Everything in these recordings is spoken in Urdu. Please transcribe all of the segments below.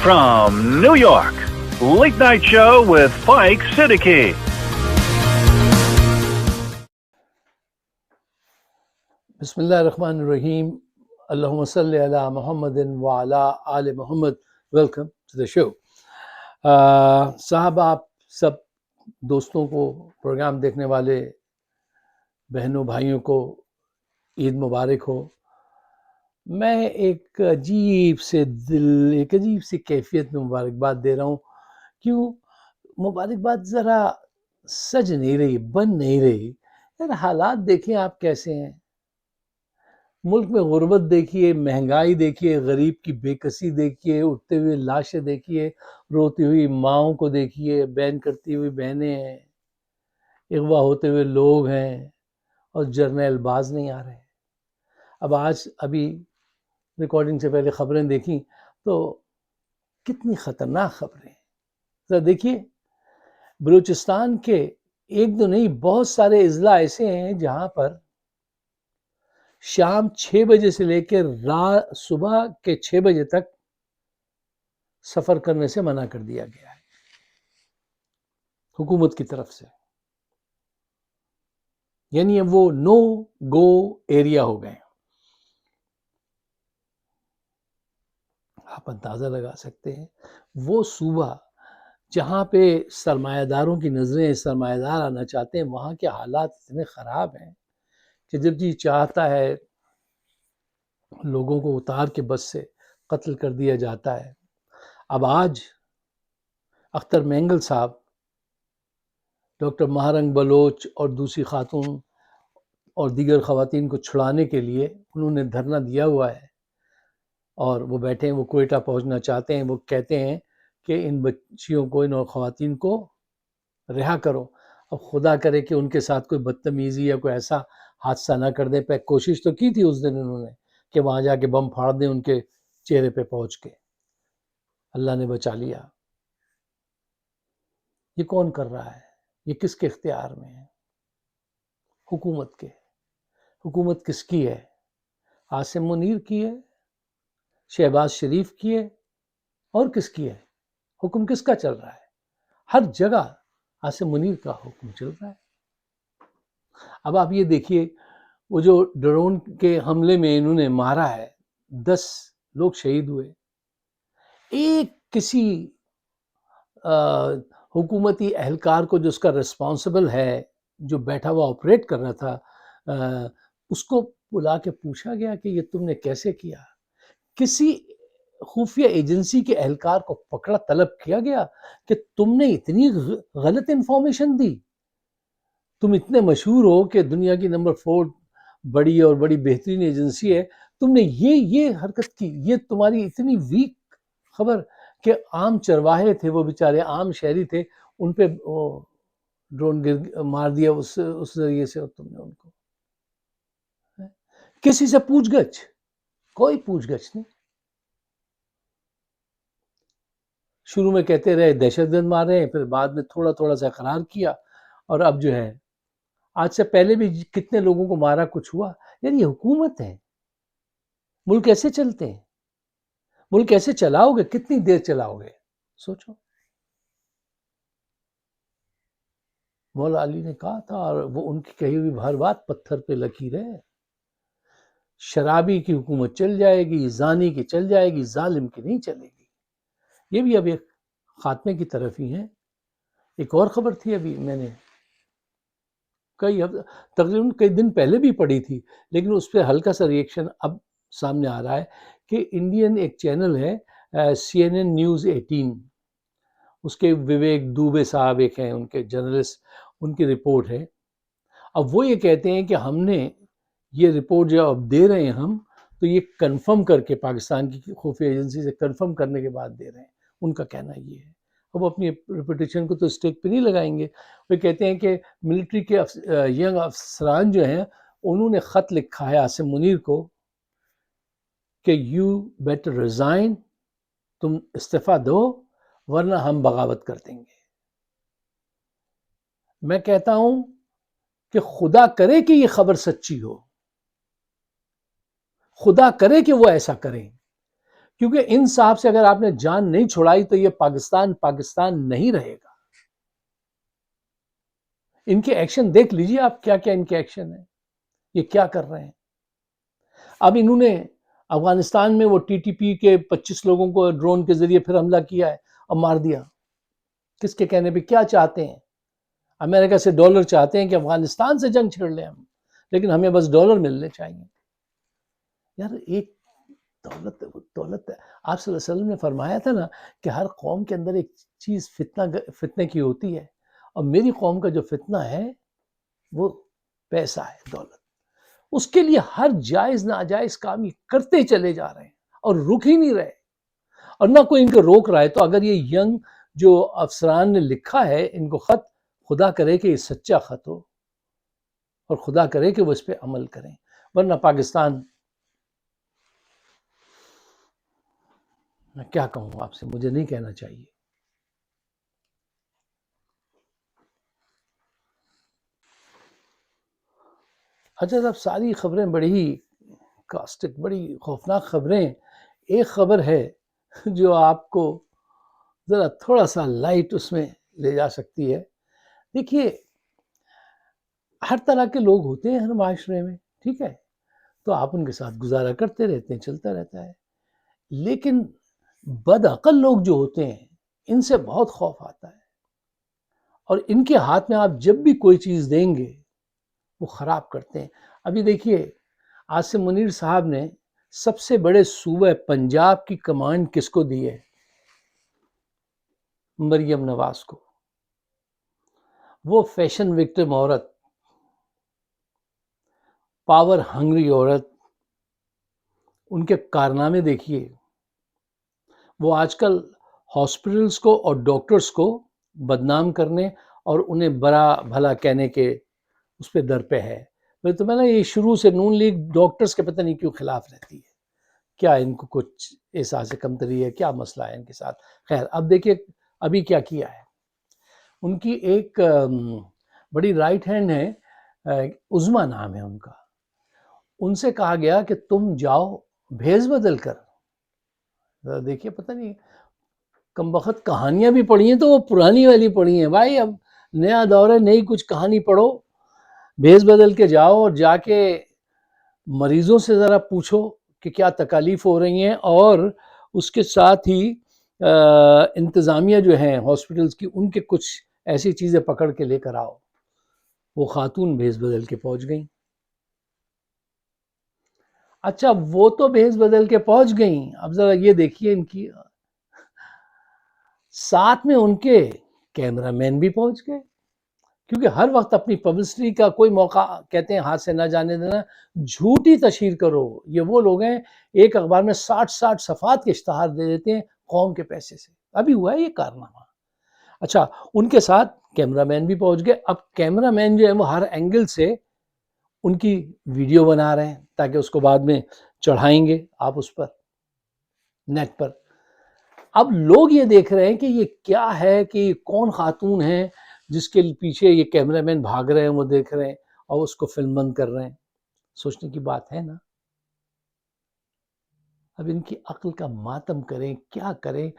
From New York, Late Night Show with Spike Siddiqui. بسم اللہ الرحمن الرحیم. اللہم صلی علی محمد وعلی آل محمد. ویلکم ٹو دا شو. صاحب, آپ سب دوستوں کو, پروگرام دیکھنے والے بہنوں بھائیوں کو عید مبارک ہو. میں ایک عجیب سی کیفیت میں مبارکباد دے رہا ہوں. کیوں مبارکباد؟ ذرا سج نہیں رہی, بن نہیں رہی. یار حالات دیکھیں آپ کیسے ہیں. ملک میں غربت دیکھیے, مہنگائی دیکھیے, غریب کی بے کسی دیکھیے, اٹھتے ہوئے لاشیں دیکھیے, روتی ہوئی ماؤں کو دیکھیے, بین کرتی ہوئی بہنیں ہیں, اغوا ہوتے ہوئے لوگ ہیں, اور جرنیل باز نہیں آ رہے. ابھی ریکارڈنگ سے پہلے خبریں دیکھیں تو کتنی خطرناک خبریں. ذرا دیکھیے, بلوچستان کے ایک دو نہیں بہت سارے اضلاع ایسے ہیں جہاں پر شام 6 بجے سے لے کے صبح کے 6 بجے تک سفر کرنے سے منع کر دیا گیا ہے حکومت کی طرف سے. یعنی اب وہ نو گو ایریا ہو گئے. آپ اندازہ لگا سکتے ہیں وہ صوبہ جہاں پہ سرمایہ داروں کی نظریں, سرمایہ دار آنا چاہتے ہیں, وہاں کے حالات اتنے خراب ہیں کہ جب جی چاہتا ہے لوگوں کو اتار کے بس سے قتل کر دیا جاتا ہے. اب آج اختر مینگل صاحب, ڈاکٹر مہارنگ بلوچ اور دوسری خاتون اور دیگر خواتین کو چھڑانے کے لیے انہوں نے دھرنا دیا ہوا ہے, اور وہ بیٹھے ہیں, وہ کوئٹہ پہنچنا چاہتے ہیں. وہ کہتے ہیں کہ ان بچیوں کو, ان خواتین کو رہا کرو. اب خدا کرے کہ ان کے ساتھ کوئی بدتمیزی یا کوئی ایسا حادثہ نہ کر دیں. کوشش تو کی تھی اس دن انہوں نے کہ وہاں جا کے بم پھاڑ دیں ان کے چہرے پہ پہنچ کے. اللہ نے بچا لیا. یہ کون کر رہا ہے؟ یہ کس کے اختیار میں ہے؟ حکومت کے. حکومت کس کی ہے؟ عاصم منیر کی ہے, شہباز شریف کی ہے, اور کس کی ہے؟ حکم کس کا چل رہا ہے؟ ہر جگہ عاصم منیر کا حکم چل رہا ہے. اب آپ یہ دیکھیے, وہ جو ڈرون کے حملے میں انہوں نے مارا ہے, 10 لوگ شہید ہوئے. ایک کسی حکومتی اہلکار کو جو اس کا رسپانسبل ہے, جو بیٹھا ہوا آپریٹ کر رہا تھا, اس کو بلا کے پوچھا گیا کہ یہ تم نے کیسے کیا؟ کسی خفیہ ایجنسی کے اہلکار کو پکڑا طلب کیا گیا کہ تم نے اتنی غلط انفارمیشن دی, تم اتنے مشہور ہو کہ دنیا کی نمبر 4 بڑی اور بڑی بہترین ایجنسی ہے, تم نے یہ حرکت کی. یہ تمہاری اتنی ویک خبر کہ عام چرواہے تھے, وہ بیچارے عام شہری تھے, ان پہ ڈرون مار دیا اس ذریعے سے, اور تم نے ان کو کسی سے پوچھ گچھ؟ کوئی پوچھ گچھ نہیں. شروع میں کہتے رہے دہشت گرد مار رہے ہیں, پھر بعد میں تھوڑا تھوڑا سا اقرار کیا, اور اب جو ہے آج سے پہلے بھی کتنے لوگوں کو مارا, کچھ ہوا. یار یہ حکومت ہے. ملک ایسے چلتے ہیں؟ ملک ایسے چلاؤ گے؟ کتنی دیر چلاؤ گے؟ سوچو. مولا علی نے کہا تھا, اور وہ ان کی کہی ہوئی ہر بات پتھر پہ لکیر ہے. شرابی کی حکومت چل جائے گی, زانی کی چل جائے گی, ظالم کی نہیں چلے گی. یہ بھی اب ایک خاتمے کی طرف ہی ہیں. ایک اور خبر تھی, ابھی میں نے تقریباً کئی دن پہلے بھی پڑھی تھی, لیکن اس پہ ہلکا سا ریئیکشن اب سامنے آ رہا ہے کہ انڈین ایک چینل ہے CNN نیوز 18, اس کے وویک دوبے صاحب ایک ہیں, ان کے جرنلسٹ, ان کی رپورٹ ہے. اب وہ یہ کہتے ہیں کہ ہم نے یہ رپورٹ جو اب دے رہے ہیں ہم, تو یہ کنفرم کر کے پاکستان کی خفیہ ایجنسی سے کنفرم کرنے کے بعد دے رہے ہیں. ان کا کہنا یہ ہے. اب اپنی ریپوٹیشن کو تو اسٹیک پہ نہیں لگائیں گے. وہ کہتے ہیں کہ ملٹری کے ینگ افسران جو ہیں, انہوں نے خط لکھا ہے عاصم منیر کو کہ یو بیٹر ریزائن, تم استعفیٰ دو ورنہ ہم بغاوت کر دیں گے. میں کہتا ہوں کہ خدا کرے کہ یہ خبر سچی ہو, خدا کرے کہ وہ ایسا کریں, کیونکہ ان صاحب سے اگر آپ نے جان نہیں چھڑائی تو یہ پاکستان پاکستان نہیں رہے گا. ان کے ایکشن دیکھ لیجیے آپ، کیا کیا ان کے ایکشن ہیں، یہ کیا کر رہے ہیں. اب انہوں نے افغانستان میں وہ ٹی ٹی پی کے 25 لوگوں کو ڈرون کے ذریعے پھر حملہ کیا ہے اور مار دیا. کس کے کہنے پہ؟ کیا چاہتے ہیں؟ امریکہ سے ڈالر چاہتے ہیں کہ افغانستان سے جنگ چھڑ لیں ہم، لیکن ہمیں بس ڈالر ملنے چاہیے. یار ایک دولت ہے، وہ دولت ہے. آپ صلی اللہ علیہ وسلم نے فرمایا تھا نا کہ ہر قوم کے اندر ایک چیز فتنہ کی ہوتی ہے، اور میری قوم کا جو فتنہ ہے وہ پیسہ ہے، دولت. اس کے لیے ہر جائز ناجائز کام یہ کرتے چلے جا رہے ہیں اور رک ہی نہیں رہے، اور نہ کوئی ان کو روک رہا ہے. تو اگر یہ ینگ جو افسران نے لکھا ہے ان کو خط، خدا کرے کہ یہ سچا خط ہو اور خدا کرے کہ وہ اس پہ عمل کریں، ورنہ پاکستان، میں کیا کہوں آپ سے، مجھے نہیں کہنا چاہیے. اچھا صاحب، ساری خبریں بڑی کاسٹک، بڑی خوفناک خبریں. ایک خبر ہے جو آپ کو ذرا تھوڑا سا لائٹ اس میں لے جا سکتی ہے. دیکھیے، ہر طرح کے لوگ ہوتے ہیں ہر معاشرے میں، ٹھیک ہے، تو آپ ان کے ساتھ گزارا کرتے رہتے ہیں، چلتا رہتا ہے. لیکن بد عقل لوگ جو ہوتے ہیں ان سے بہت خوف آتا ہے، اور ان کے ہاتھ میں آپ جب بھی کوئی چیز دیں گے وہ خراب کرتے ہیں. ابھی دیکھیے، عاصم منیر صاحب نے سب سے بڑے صوبہ پنجاب کی کمانڈ کس کو دی ہے؟ مریم نواز کو. وہ فیشن وکٹم عورت، پاور ہنگری عورت، ان کے کارنامے دیکھیے. وہ آج کل ہاسپٹلس کو اور ڈاکٹرز کو بدنام کرنے اور انہیں برا بھلا کہنے کے اس پہ در پہ ہے. تو میں نے یہ شروع سے نون لیگ ڈاکٹرز کے پتہ نہیں کیوں خلاف رہتی ہے، کیا ان کو کچھ احساس کمتری ہے، کیا مسئلہ ہے ان کے ساتھ. خیر، اب دیکھیے ابھی کیا کیا ہے. ان کی ایک بڑی رائٹ ہینڈ ہے، عظما نام ہے ان کا. ان سے کہا گیا کہ تم جاؤ بھیس بدل کر. دیکھیے، پتہ نہیں کم بخت کہانیاں بھی پڑھی ہیں تو وہ پرانی والی پڑھی ہیں. بھائی اب نیا دور ہے، نئی کچھ کہانی پڑھو، بھیس بدل کے جاؤ اور جا کے مریضوں سے ذرا پوچھو کہ کیا تکالیف ہو رہی ہیں، اور اس کے ساتھ ہی انتظامیہ جو ہیں ہاسپٹلس کی، ان کے کچھ ایسی چیزیں پکڑ کے لے کر آؤ. وہ خاتون بھیس بدل کے پہنچ گئیں. اچھا، وہ تو بھیس بدل کے پہنچ گئیں، اب ذرا یہ دیکھیے ان کی ساتھ میں ان کے کیمرہ مین بھی پہنچ گئے. کیونکہ ہر وقت اپنی پبلسٹی کا کوئی موقع کہتے ہیں ہاتھ سے نہ جانے دینا، جھوٹی تشہیر کرو. یہ وہ لوگ ہیں ایک اخبار میں 60 صفحات کے اشتہار دے دیتے ہیں قوم کے پیسے سے. ابھی ہوا ہے یہ کارنامہ. اچھا، ان کے ساتھ کیمرہ مین بھی پہنچ گئے. اب کیمرہ مین جو ہے وہ ہر اینگل سے ان کی ویڈیو بنا رہے ہیں تاکہ اس کو بعد میں چڑھائیں گے آپ اس پر نیٹ پر. اب لوگ یہ دیکھ رہے ہیں کہ یہ کیا ہے، کہ یہ کون خاتون ہے جس کے پیچھے یہ کیمرہ مین بھاگ رہے ہیں، وہ دیکھ رہے ہیں اور اس کو فلم بند کر رہے ہیں. سوچنے کی بات ہے نا. اب ان کی عقل کا ماتم کریں، کیا کریں.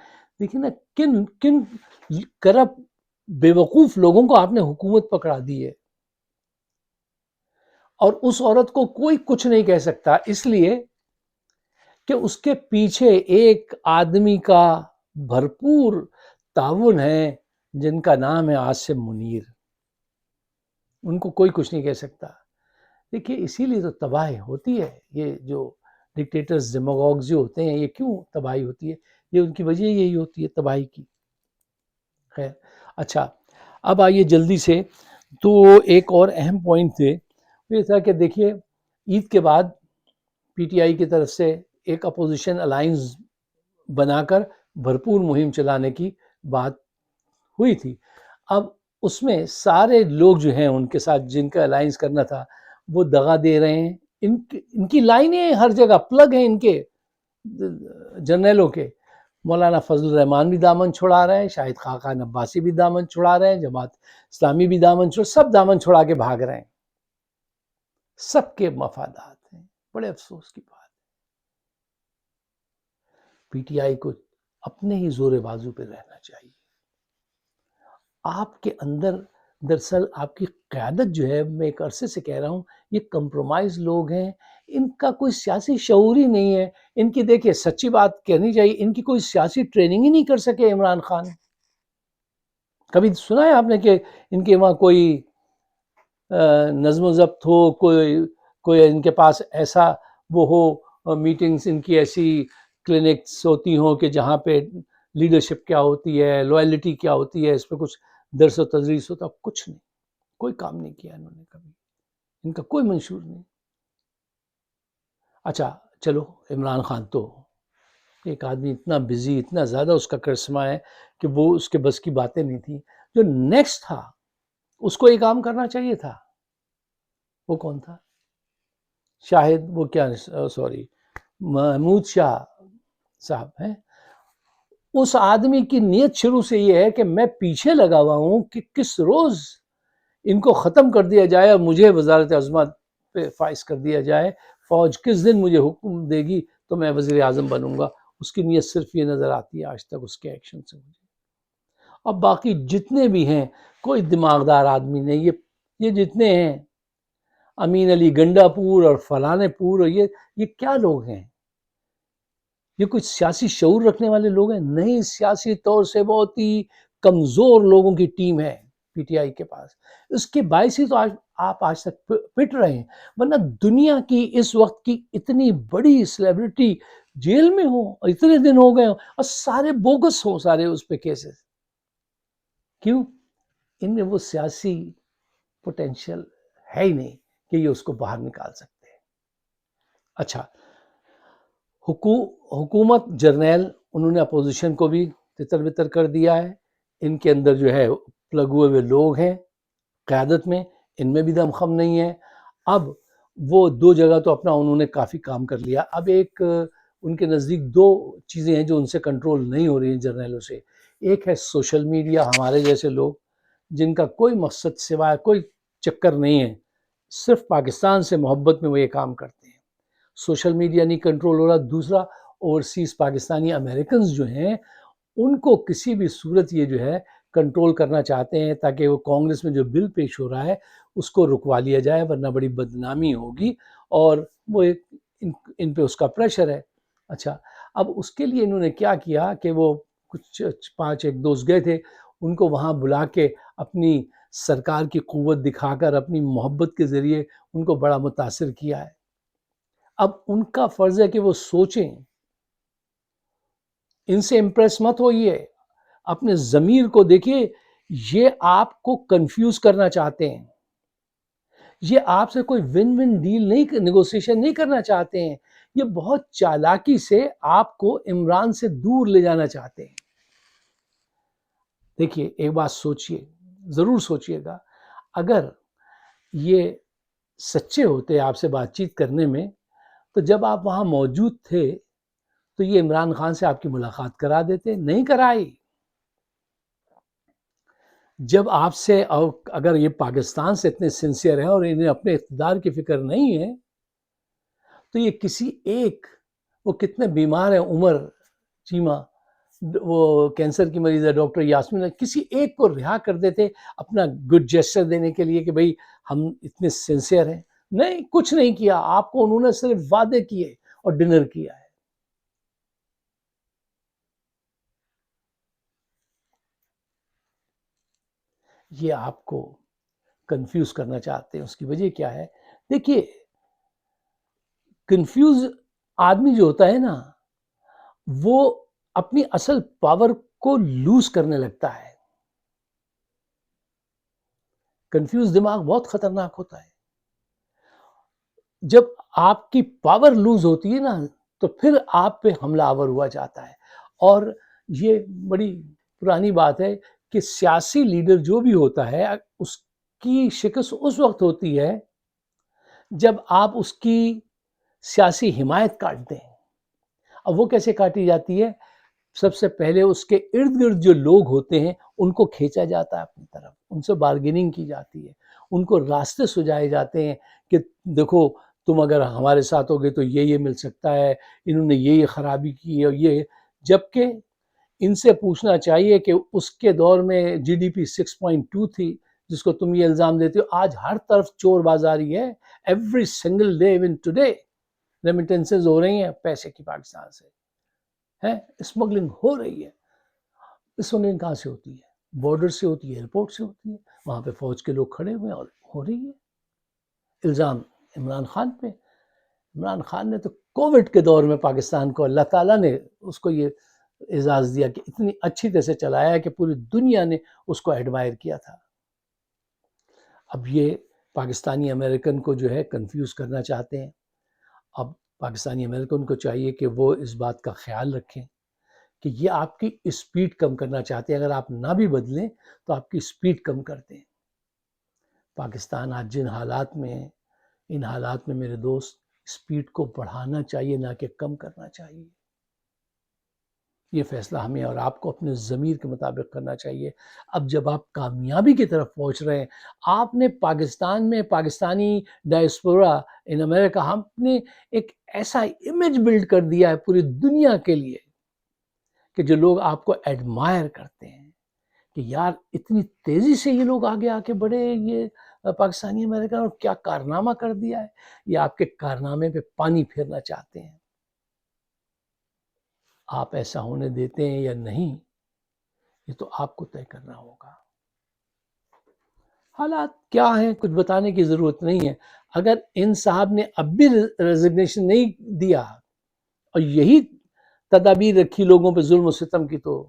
دیکھیں نا، کن کن کرپٹ بے وقوف لوگوں کو آپ نے حکومت پکڑا دی ہے، اور اس عورت کو کوئی کچھ نہیں کہہ سکتا، اس لیے کہ اس کے پیچھے ایک آدمی کا بھرپور تعاون ہے جن کا نام ہے عاصم منیر. ان کو کوئی کچھ نہیں کہہ سکتا. دیکھیے، اسی لیے تو تباہی ہوتی ہے. یہ جو ڈکٹیٹرز، ڈیماگوگز جو ہوتے ہیں، یہ کیوں تباہی ہوتی ہے؟ یہ ان کی وجہ یہی ہوتی ہے تباہی کی. خیر، اچھا، اب آئیے جلدی سے. تو ایک اور اہم پوائنٹ تھے، یہ تھا کہ دیکھیے عید کے بعد پی ٹی آئی کی طرف سے ایک اپوزیشن الائنس بنا کر بھرپور مہم چلانے کی بات ہوئی تھی. اب اس میں سارے لوگ جو ہیں ان کے ساتھ جن کا الائنس کرنا تھا وہ دغا دے رہے ہیں. ان کی لائنیں ہر جگہ پلگ ہیں ان کے جرنیلوں کے. مولانا فضل الرحمان بھی دامن چھڑا رہے ہیں، شاہد خاقان عباسی بھی دامن چھڑا رہے ہیں، جماعت اسلامی بھی سب دامن چھڑا کے بھاگ رہے ہیں. سب کے مفادات ہیں. بڑے افسوس کی بات. پی ٹی آئی کو اپنے ہی زور بازو پہ رہنا چاہیے. آپ کے اندر دراصل آپ کی قیادت جو ہے، میں ایک عرصے سے کہہ رہا ہوں، یہ کمپرومائز لوگ ہیں، ان کا کوئی سیاسی شعور ہی نہیں ہے. ان کی دیکھیے سچی بات کہنی چاہیے، ان کی کوئی سیاسی ٹریننگ ہی نہیں کر سکے عمران خان. کبھی سنا ہے آپ نے کہ ان کے وہاں کوئی نظم و ضبط ہو، کوئی ان کے پاس ایسا وہ ہو، میٹنگز ان کی ایسی کلینکس ہوتی ہوں کہ جہاں پہ لیڈرشپ کیا ہوتی ہے، لوائلٹی کیا ہوتی ہے، اس پہ کچھ درس و تدریس ہوتا؟ کچھ نہیں، کوئی کام نہیں کیا انہوں نے کبھی، ان کا کوئی منشور نہیں. اچھا چلو، عمران خان تو ایک آدمی اتنا بزی، اتنا زیادہ اس کا کرسمہ ہے کہ وہ اس کے بس کی باتیں نہیں تھیں. جو نیکسٹ تھا اس کو یہ کام کرنا چاہیے تھا. وہ کون تھا؟ شاہد، وہ کیا، سوری، محمود شاہ صاحب ہیں. اس آدمی کی نیت شروع سے یہ ہے کہ میں پیچھے لگا ہوا ہوں کہ کس روز ان کو ختم کر دیا جائے اور مجھے وزارت عظمت پہ فائز کر دیا جائے. فوج کس دن مجھے حکم دے گی تو میں وزیر اعظم بنوں گا. اس کی نیت صرف یہ نظر آتی ہے آج تک اس کے ایکشن سے مجھے. اب باقی جتنے بھی ہیں کوئی دماغدار آدمی نہیں. یہ جتنے ہیں امین علی گنڈا پور اور فلانے پور، اور یہ کیا لوگ ہیں؟ یہ کچھ سیاسی شعور رکھنے والے لوگ ہیں؟ نہیں، سیاسی طور سے بہت ہی کمزور لوگوں کی ٹیم ہے پی ٹی آئی کے پاس. اس کے باعث ہی تو آپ آج تک پٹ رہے ہیں. ورنہ دنیا کی اس وقت کی اتنی بڑی سیلیبریٹی جیل میں ہو، اور اتنے دن ہو گئے ہوں، اور سارے بوگس ہوں، سارے اس پہ کیسز. کیوں؟ ان میں وہ سیاسی پوٹینشیل ہے ہی نہیں کہ یہ اس کو باہر نکال سکتے ہیں. اچھا، حکومت جرنیل انہوں نے اپوزیشن کو بھی تتر بتر کر دیا ہے. ان کے اندر جو ہے پلگ ہوئے لوگ ہیں قیادت میں، ان میں بھی دم خم نہیں ہے. اب وہ دو جگہ تو اپنا انہوں نے کافی کام کر لیا. اب ایک ان کے نزدیک دو چیزیں ہیں جو ان سے کنٹرول نہیں ہو رہی ہیں جرنیلوں سے. ایک ہے سوشل میڈیا، ہمارے جیسے لوگ جن کا کوئی مقصد سوائے کوئی چکر نہیں ہے، صرف پاکستان سے محبت میں وہ یہ کام کرتے ہیں. سوشل میڈیا نہیں کنٹرول ہو رہا. دوسرا، اوورسیز پاکستانی امریکنز جو ہیں ان کو کسی بھی صورت یہ جو ہے کنٹرول کرنا چاہتے ہیں تاکہ وہ کانگریس میں جو بل پیش ہو رہا ہے اس کو رکوا لیا جائے، ورنہ بڑی بدنامی ہوگی. اور وہ ان پہ اس کا پریشر ہے. اچھا، اب اس کے لیے انہوں نے کیا کیا کہ وہ کچھ 5 ایک دوست گئے تھے، ان کو وہاں بلا کے اپنی سرکار کی قوت دکھا کر اپنی محبت کے ذریعے ان کو بڑا متاثر کیا ہے. اب ان کا فرض ہے کہ وہ سوچیں، ان سے امپریس مت ہوئیے، اپنے ضمیر کو دیکھیے. یہ آپ کو کنفیوز کرنا چاہتے ہیں، یہ آپ سے کوئی ون ون ڈیل نہیں، نیگوسیشن نہیں کرنا چاہتے ہیں. یہ بہت چالاکی سے آپ کو عمران سے دور لے جانا چاہتے ہیں. دیکھیے ایک بات سوچئے، ضرور سوچئے گا، اگر یہ سچے ہوتے آپ سے بات چیت کرنے میں تو جب آپ وہاں موجود تھے تو یہ عمران خان سے آپ کی ملاقات کرا دیتے. نہیں کرائی. جب آپ سے، اگر یہ پاکستان سے اتنے سنسیئر ہیں اور انہیں اپنے اقتدار کی فکر نہیں ہے تو یہ کسی ایک، وہ کتنے بیمار ہیں، عمر چیمہ وہ کینسر کی مریض ہے، ڈاکٹر یاسمین، کسی ایک کو رہا کر دیتے اپنا گڈ جیسچر دینے کے لیے کہ بھئی ہم اتنے سنسیئر ہیں. نہیں، کچھ نہیں کیا. آپ کو انہوں نے صرف وعدے کیے اور ڈنر کیا ہے. یہ آپ کو کنفیوز کرنا چاہتے ہیں. اس کی وجہ کیا ہے؟ دیکھیے، کنفیوز آدمی جو ہوتا ہے نا وہ اپنی اصل پاور کو لوز کرنے لگتا ہے. کنفیوز دماغ بہت خطرناک ہوتا ہے. جب آپ کی پاور لوز ہوتی ہے نا تو پھر آپ پہ حملہ آور ہوا جاتا ہے. اور یہ بڑی پرانی بات ہے کہ سیاسی لیڈر جو بھی ہوتا ہے اس کی شکست اس وقت ہوتی ہے جب آپ اس کی سیاسی حمایت کاٹ دیں. اب وہ کیسے کاٹی جاتی ہے؟ سب سے پہلے اس کے ارد گرد جو لوگ ہوتے ہیں ان کو کھینچا جاتا ہے اپنی طرف، ان سے بارگیننگ کی جاتی ہے، ان کو راستے سجائے جاتے ہیں کہ دیکھو تم اگر ہمارے ساتھ ہوگے تو یہ مل سکتا ہے، انہوں نے یہ خرابی کی ہے اور یہ جبکہ ان سے پوچھنا چاہیے کہ اس کے دور میں جی ڈی پی 6.2 تھی، جس کو تم یہ الزام دیتے ہو. آج ہر طرف چور بازاری ہے. Every single day even today remittances ہو رہی ہیں پیسے کی پاکستان سے، اسمگلنگ ہو رہی ہے. اسمگلنگ کہاں سے ہوتی ہے؟ بارڈر سے ہوتی ہے، ایئرپورٹ سے ہوتی ہے. وہاں پہ فوج کے لوگ کھڑے ہوئے ہیں اور ہو رہی ہے. الزام عمران خان پہ. عمران خان نے تو کووڈ کے دور میں پاکستان کو اللہ تعالیٰ نے اس کو یہ اعزاز دیا کہ اتنی اچھی طرح سے چلایا کہ پوری دنیا نے اس کو ایڈمائر کیا تھا. اب یہ پاکستانی امریکن کو جو ہے کنفیوز کرنا چاہتے ہیں. اب پاکستانی امریکن کو چاہیے کہ وہ اس بات کا خیال رکھیں کہ یہ آپ کی اسپیڈ کم کرنا چاہتے ہیں. اگر آپ نہ بھی بدلیں تو آپ کی اسپیڈ کم کر دیں. پاکستان آج جن حالات میں ہے، ان حالات میں میرے دوست اسپیڈ کو بڑھانا چاہیے، نہ کہ کم کرنا چاہیے. یہ فیصلہ ہمیں اور آپ کو اپنے ضمیر کے مطابق کرنا چاہیے. اب جب آپ کامیابی کی طرف پہنچ رہے ہیں، آپ نے پاکستان میں پاکستانی ڈائسپورا ان امریکہ، ہم نے ایک ایسا امیج بلڈ کر دیا ہے پوری دنیا کے لیے کہ جو لوگ آپ کو ایڈمائر کرتے ہیں کہ یار اتنی تیزی سے یہ لوگ آگے آ کے بڑھے، یہ پاکستانی امریکہ، اور کیا کارنامہ کر دیا ہے. یہ آپ کے کارنامے پہ پانی پھیرنا چاہتے ہیں. آپ ایسا ہونے دیتے ہیں یا نہیں، یہ تو آپ کو طے کرنا ہوگا. حالات کیا ہیں کچھ بتانے کی ضرورت نہیں ہے. اگر ان صاحب نے اب بھی ریزگنیشن نہیں دیا اور یہی تدابیر رکھی لوگوں پہ ظلم و ستم کی، تو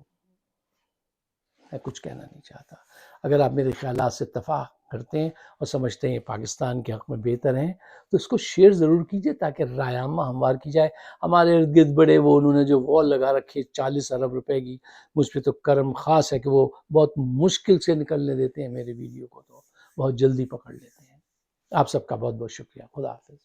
میں کچھ کہنا نہیں چاہتا. اگر آپ میرے خیالات سے اتفاق کرتے ہیں اور سمجھتے ہیں پاکستان کے حق میں بہتر ہیں، تو اس کو شیئر ضرور کیجئے تاکہ رائے عامہ ہموار کی جائے. ہمارے ارد گرد بڑے وہ انہوں نے جو وال لگا رکھی 40 ارب روپے کی، مجھ پہ تو کرم خاص ہے کہ وہ بہت مشکل سے نکلنے دیتے ہیں میرے ویڈیو کو، تو بہت جلدی پکڑ لیتے ہیں. آپ سب کا بہت بہت شکریہ. خدا حافظ.